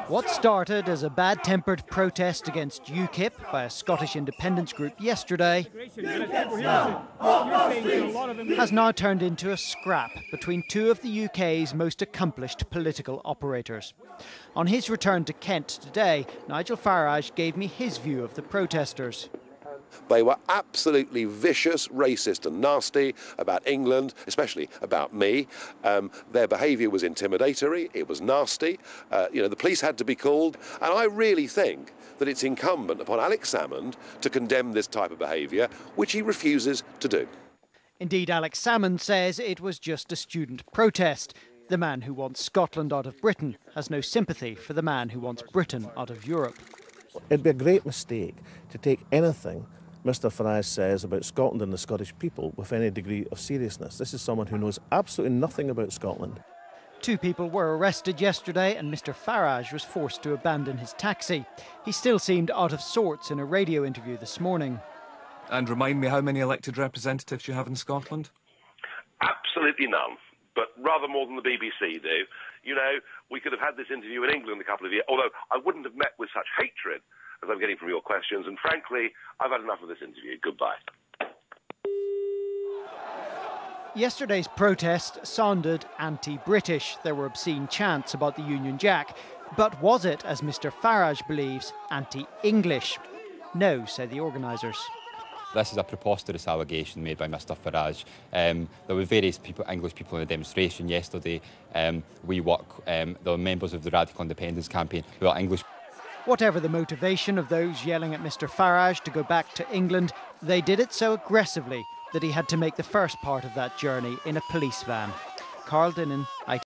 What started as a bad-tempered protest against UKIP by a Scottish independence group yesterday has now turned into a scrap between two of the UK's most accomplished political operators. On his return to Kent today, Nigel Farage gave me his view of the protesters. They were absolutely vicious, racist and nasty about England, especially about me. Their behaviour was intimidatory, it was nasty. The police had to be called. And I really think that it's incumbent upon Alex Salmond to condemn this type of behaviour, which he refuses to do. Indeed, Alex Salmond says it was just a student protest. The man who wants Scotland out of Britain has no sympathy for the man who wants Britain out of Europe. It'd be a great mistake to take anything Mr Farage says about Scotland and the Scottish people with any degree of seriousness. This is someone who knows absolutely nothing about Scotland. Two people were arrested yesterday and Mr Farage was forced to abandon his taxi. He still seemed out of sorts in a radio interview this morning. And remind me how many elected representatives you have in Scotland? Absolutely none, but rather more than the BBC do. You know, we could have had this interview in England a couple of years, although I wouldn't have met with such hatred as I'm getting from your questions, and frankly, I've had enough of this interview. Goodbye. Yesterday's protest sounded anti-British. There were obscene chants about the Union Jack. But was it, as Mr Farage believes, anti-English? No, say the organisers. This is a preposterous allegation made by Mr Farage. There were various English people in the demonstration yesterday. There were members of the Radical Independence campaign who are English. Whatever the motivation of those yelling at Mr Farage to go back to England, they did it so aggressively that he had to make the first part of that journey in a police van. Carl Dinnan,